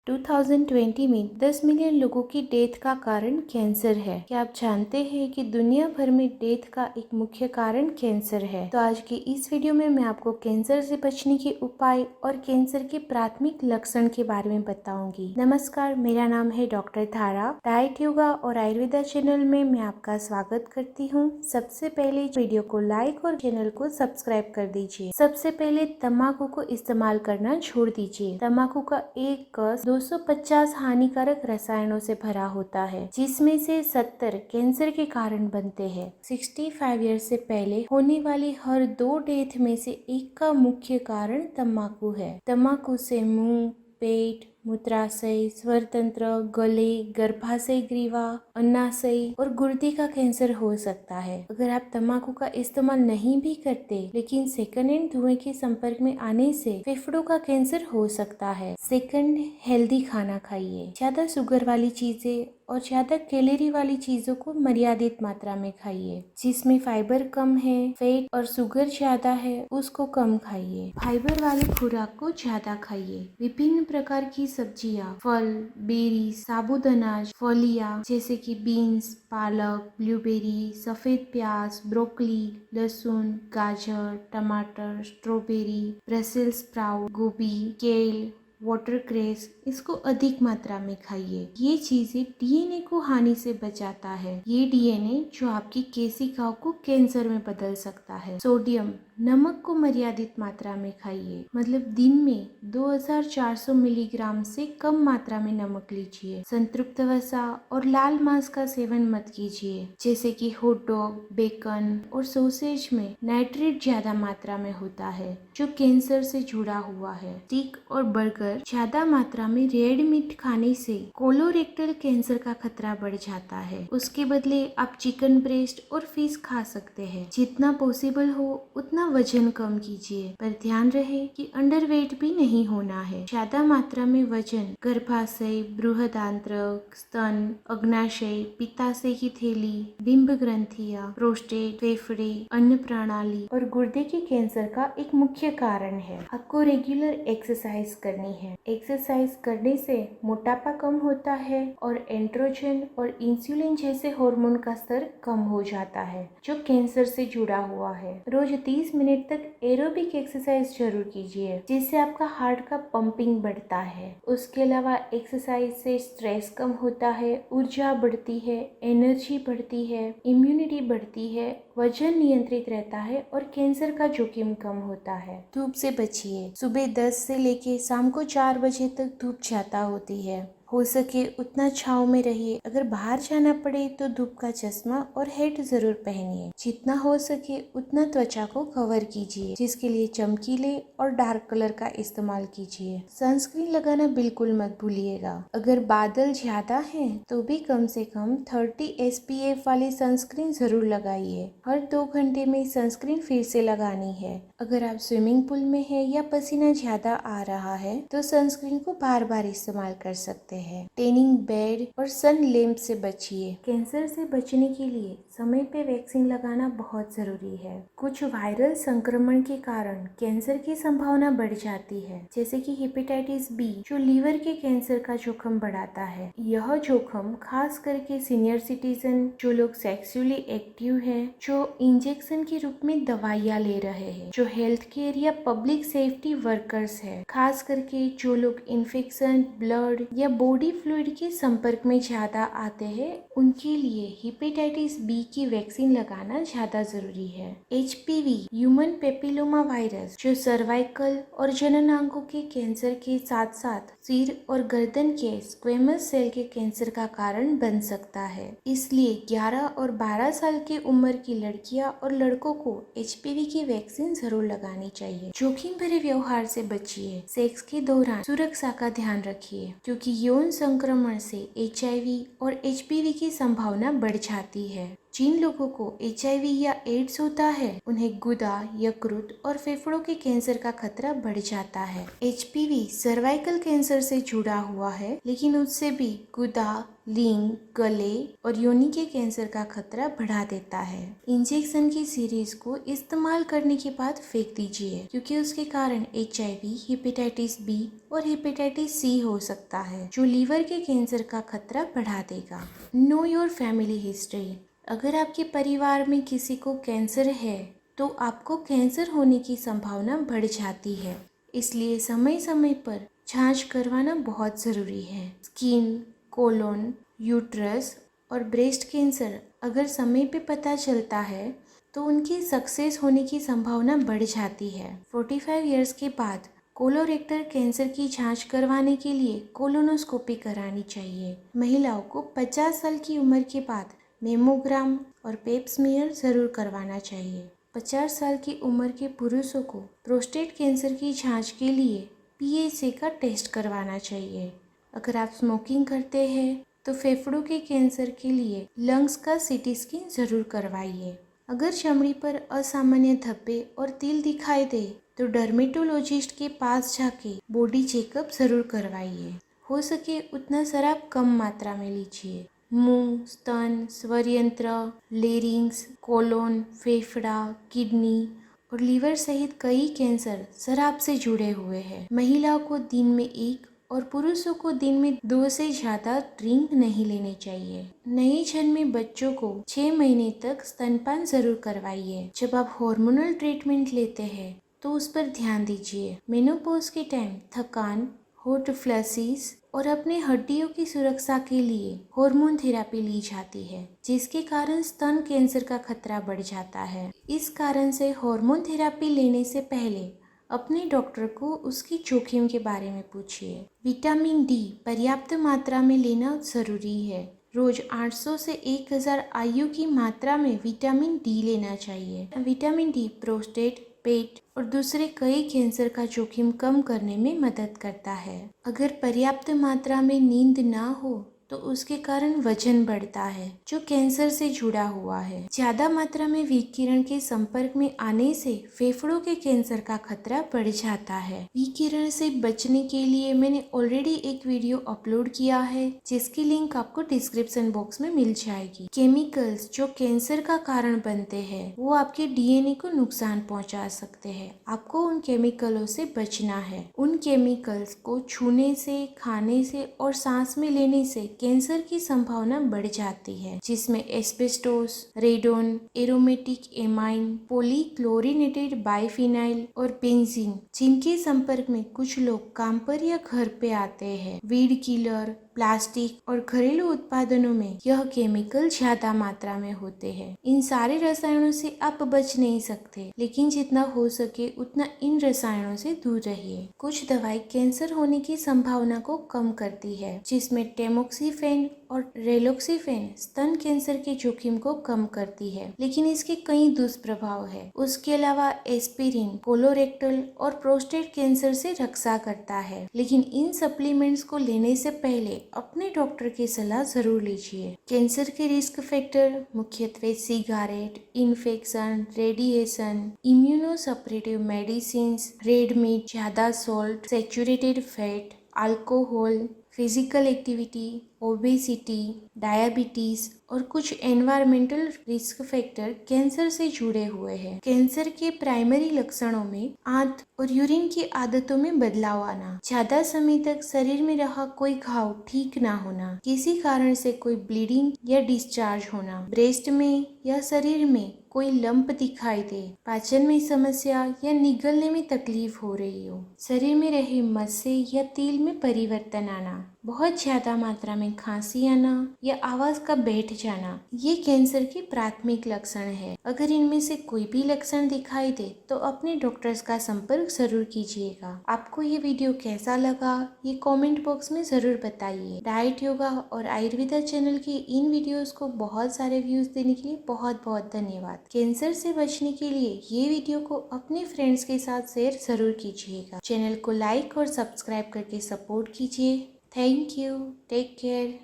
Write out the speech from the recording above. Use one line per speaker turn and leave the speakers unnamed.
2020 में 10 मिलियन लोगों की डेथ का कारण कैंसर है। क्या आप जानते हैं कि दुनिया भर में डेथ का एक मुख्य कारण कैंसर है? तो आज की इस वीडियो में मैं आपको कैंसर से बचने के उपाय और कैंसर के प्राथमिक लक्षण के बारे में बताऊंगी। नमस्कार, मेरा नाम है डॉक्टर धारा। डाइट, योगा और आयुर्वेदा चैनल में मैं आपका स्वागत करती हूँ। सबसे पहले वीडियो को लाइक और चैनल को सब्सक्राइब कर दीजिए। सबसे पहले तम्बाकू को इस्तेमाल करना छोड़ दीजिए। तम्बाकू का एक कस 250 हानिकारक रसायनों से भरा होता है, जिसमें से 70 कैंसर के कारण बनते हैं। 65 ईयर से पहले होने वाली हर 2 डेथ में से एक का मुख्य कारण तम्बाकू है। तम्बाकू से मुंह, पेट, मूत्राशय, स्वर तंत्र, गले, गर्भाशय ग्रीवा, अन्नाशय और गुर्दे का कैंसर हो सकता है। अगर आप तम्बाकू का इस्तेमाल नहीं भी करते, लेकिन सेकंड हैंड धुएं के संपर्क में आने से फेफड़ों का कैंसर हो सकता है। सेकंड, हेल्दी खाना खाइए। ज्यादा शुगर वाली चीजें और ज्यादा कैलोरी वाली चीजों को मर्यादित मात्रा में खाइए। जिसमें फाइबर कम है, फैट और शुगर ज्यादा है, उसको कम खाइए। फाइबर वाली खुराक को ज्यादा खाइए। विभिन्न प्रकार की सब्जियां, फल, बेरी, साबुत अनाज, फलियां जैसे कि बीन्स, पालक, ब्लूबेरी, सफेद प्याज, ब्रोकली, लहसुन, गाजर, टमाटर, स्ट्रॉबेरी, ब्रसेल्स स्प्राउट, गोभी, केल, वाटरक्रेस, इसको अधिक मात्रा में खाइए। ये चीजें डीएनए को हानि से बचाता है। ये डीएनए जो आपकी केशिकाओं को कैंसर में बदल सकता है। सोडियम, नमक को मर्यादित मात्रा में खाइए। मतलब दिन में 2400 मिलीग्राम से कम मात्रा में नमक लीजिए। संतृप्त वसा और लाल मांस का सेवन मत कीजिए, जैसे कि हॉट डॉग, बेकन और सॉसेज में नाइट्रेट ज्यादा मात्रा में होता है, जो कैंसर से जुड़ा हुआ है। स्टीक और बर्गर ज्यादा मात्रा में रेड मीट खाने से कोलोरेक्टल कैंसर का खतरा बढ़ जाता है। उसके बदले आप चिकन ब्रेस्ट और फिश खा सकते हैं। जितना पॉसिबल हो उतना वजन कम कीजिए, पर ध्यान रहे कि अंडरवेट भी नहीं होना है। ज्यादा मात्रा में वजन गर्भाशय, बृहदांत्र, स्तन, अग्नाशय, पित्ताशय की थैली, डिंब ग्रंथियां, प्रोस्टेट, फेफड़े, अन्न प्रणाली और गुर्दे के कैंसर का एक मुख्य कारण है। आपको रेगुलर एक्सरसाइज करनी है। एक्सरसाइज करने से मोटापा कम होता है और एंड्रोजन और इंसुलिन जैसे हार्मोन का स्तर कम हो जाता है, जो कैंसर से जुड़ा हुआ है। रोज 30 मिनट तक एरोबिक एक्सरसाइज जरूर कीजिए, जिससे आपका हार्ट का पंपिंग बढ़ता है। उसके अलावा एक्सरसाइज से स्ट्रेस कम होता है, ऊर्जा बढ़ती है, एनर्जी बढ़ती है, इम्यूनिटी बढ़ती है, वजन नियंत्रित रहता है और कैंसर का जोखिम कम होता है। धूप से बचिए। सुबह 10 से लेके शाम को 4 बजे तक धूप ज्यादा होती है। हो सके उतना छांव में रहिए। अगर बाहर जाना पड़े तो धूप का चश्मा और हेट जरूर पहनिए। जितना हो सके उतना त्वचा को कवर कीजिए, जिसके लिए चमकीले और डार्क कलर का इस्तेमाल कीजिए। सनस्क्रीन लगाना बिल्कुल मत भूलिएगा। अगर बादल ज्यादा हैं तो भी कम से कम 30 SPF वाली सनस्क्रीन जरूर लगाइए। हर 2 घंटे में सनस्क्रीन फिर से लगानी है। अगर आप स्विमिंग पूल में है या पसीना ज्यादा आ रहा है तो सनस्क्रीन को बार बार इस्तेमाल कर सकते हैं। टेनिंग बेड और सन लैंप से बचिए। कैंसर से बचने के लिए समय पे वैक्सीन लगाना बहुत जरूरी है। कुछ वायरल संक्रमण के कारण कैंसर की संभावना बढ़ जाती है, जैसे कि हेपेटाइटिस बी, जो लीवर के कैंसर का जोखिम बढ़ाता है। यह जोखिम खास करके सीनियर सिटीजन, जो लोग सेक्सुअली एक्टिव हैं, जो इंजेक्शन के रूप में दवाइयाँ ले रहे हैं, जो हेल्थ केयर या पब्लिक सेफ्टी वर्कर्स है, खास करके जो लोग इन्फेक्शन, ब्लड या बॉडी फ्लूइड के संपर्क में ज्यादा आते हैं, उनके लिए हेपेटाइटिस बी की वैक्सीन लगाना ज्यादा जरूरी है। HPV, ह्यूमन पेपिलोमा वायरस, जो सर्वाइकल और जननांगों के कैंसर के साथ साथ सिर और गर्दन के स्क्वेमस सेल के कैंसर का कारण बन सकता है। इसलिए 11 और 12 साल की उम्र की लड़कियां और लड़कों को HPV की वैक्सीन जरूर लगानी चाहिए। जोखिम भरे व्यवहार से बचिए। सेक्स के दौरान सुरक्षा का ध्यान रखिए, क्योंकि यौन संक्रमण से HIV और HPV की संभावना बढ़ जाती है। जिन लोगों को HIV या एड्स होता है उन्हें गुदा, यकृत और फेफड़ों के कैंसर का खतरा बढ़ जाता है। HPV सर्वाइकल कैंसर से जुड़ा हुआ है, लेकिन उससे भी गुदा, लिंग, गले और योनि के कैंसर का खतरा बढ़ा देता है। इंजेक्शन की सीरीज को इस्तेमाल करने के बाद फेंक दीजिए, क्योंकि उसके कारण HIV, हेपेटाइटिस B और हेपेटाइटिस C हो सकता है, जो लीवर के कैंसर का खतरा बढ़ा देगा। Know your family history. अगर आपके परिवार में किसी को कैंसर है तो आपको कैंसर होने की संभावना बढ़ जाती है, इसलिए समय समय पर जांच करवाना बहुत ज़रूरी है। स्किन, कोलोन, यूट्रस और ब्रेस्ट कैंसर अगर समय पे पता चलता है तो उनकी सक्सेस होने की संभावना बढ़ जाती है। 45 इयर्स के बाद कोलोरेक्टल कैंसर की जांच करवाने के लिए कोलोनोस्कोपी करानी चाहिए। महिलाओं को 50 साल की उम्र के बाद मेमोग्राम और पेप स्मीयर जरूर करवाना चाहिए। 50 साल की उम्र के पुरुषों को प्रोस्टेट कैंसर की जांच के लिए PSA का टेस्ट करवाना चाहिए। अगर आप स्मोकिंग करते हैं तो फेफड़ों के कैंसर के लिए लंग्स का CT स्कैन जरूर करवाइए। अगर चमड़ी पर असामान्य धब्बे और तिल दिखाई दे तो डर्मेटोलॉजिस्ट के पास जाके बॉडी चेकअप जरूर करवाइए। हो सके उतना शराब कम मात्रा में लीजिए। मुंह, स्तन, स्वर यंत्र, लेरिंग्स, कोलोन, फेफड़ा, किडनी और लीवर सहित कई कैंसर शराब से जुड़े हुए हैं। महिलाओं को दिन में 1 और पुरुषों को दिन में 2 से ज़्यादा ड्रिंक नहीं लेने चाहिए। नए जन्मे बच्चों को 6 महीने तक स्तनपान जरूर करवाइए। जब आप हार्मोनल ट्रीटमेंट लेते हैं तो उस पर ध्यान दीजिए। मेनोपॉज के टाइम थकान, हॉट फ्लैशेस और अपने हड्डियों की सुरक्षा के लिए हार्मोन थेरेपी ली जाती है, जिसके कारण स्तन कैंसर का खतरा बढ़ जाता है। इस कारण से हार्मोन थेरेपी लेने से पहले अपने डॉक्टर को उसकी जोखिम के बारे में पूछिए। विटामिन D पर्याप्त मात्रा में लेना जरूरी है। रोज 800 से 1000 IU की मात्रा में विटामिन D लेना चाहिए। विटामिन D प्रोस्टेट, पेट और दूसरे कई कैंसर का जोखिम कम करने में मदद करता है। अगर पर्याप्त मात्रा में नींद ना हो तो उसके कारण वजन बढ़ता है, जो कैंसर से जुड़ा हुआ है। ज्यादा मात्रा में विकिरण के संपर्क में आने से फेफड़ों के कैंसर का खतरा बढ़ जाता है। विकिरण से बचने के लिए मैंने ऑलरेडी एक वीडियो अपलोड किया है, जिसकी लिंक आपको डिस्क्रिप्शन बॉक्स में मिल जाएगी। केमिकल्स जो कैंसर का कारण बनते हैं वो आपके DNA को नुकसान पहुंचा सकते हैं। आपको उन केमिकलों से बचना है। उन केमिकल्स को छूने से, खाने से और सांस में लेने से कैंसर की संभावना बढ़ जाती है, जिसमें asbestos, radon, aromatic amine, polychlorinated biphenyl और बेंजीन, जिनके संपर्क में कुछ लोग काम पर या घर पे आते हैं। वीड किलर, प्लास्टिक और घरेलू उत्पादनों में यह केमिकल ज्यादा मात्रा में होते हैं। इन सारे रसायनों से आप बच नहीं सकते, लेकिन जितना हो सके उतना इन रसायनों से दूर रहिए। कुछ दवाई कैंसर होने की संभावना को कम करती है, जिसमें टेमोक्सिफेन और रेलोक्सिफेन स्तन कैंसर के जोखिम को कम करती है, लेकिन इसके कई दुष्प्रभाव है। उसके अलावा एस्पिरिन कोलोरेक्टल और प्रोस्टेट कैंसर से रक्षा करता है, लेकिन इन सप्लीमेंट्स को लेने से पहले अपने डॉक्टर की सलाह जरूर लीजिए। कैंसर के रिस्क फैक्टर मुख्यत्वे cigarette, infection, radiation, immunosuppressive medicine, red meat, ज्यादा salt, saturated fat, alcohol, physical activity, obesity, diabetes और कुछ एनवायरमेंटल रिस्क फैक्टर कैंसर से जुड़े हुए हैं। कैंसर के प्राइमरी लक्षणों में आंत और यूरिन की आदतों में बदलाव आना, ज्यादा समय तक शरीर में रहा कोई घाव ठीक ना होना, किसी कारण से कोई ब्लीडिंग या डिस्चार्ज होना, ब्रेस्ट में या शरीर में कोई लंप दिखाई दे, पाचन में समस्या या निगलने में तकलीफ हो रही हो, शरीर में रहे मस्से या तिल में परिवर्तन आना, बहुत ज्यादा मात्रा में खांसी आना या आवाज का बैठ जाना, ये कैंसर के प्राथमिक लक्षण है। अगर इनमें से कोई भी लक्षण दिखाई दे तो अपने डॉक्टर्स का संपर्क जरूर कीजिएगा। आपको ये वीडियो कैसा लगा ये कमेंट बॉक्स में जरूर बताइए। डाइट, योगा और आयुर्वेदा चैनल के इन वीडियोस को बहुत सारे व्यूज देने के लिए बहुत बहुत धन्यवाद। कैंसर से बचने के लिए ये वीडियो को अपने फ्रेंड्स के साथ शेयर जरूर कीजिएगा। चैनल को लाइक और सब्सक्राइब करके सपोर्ट कीजिए। Thank you. Take care.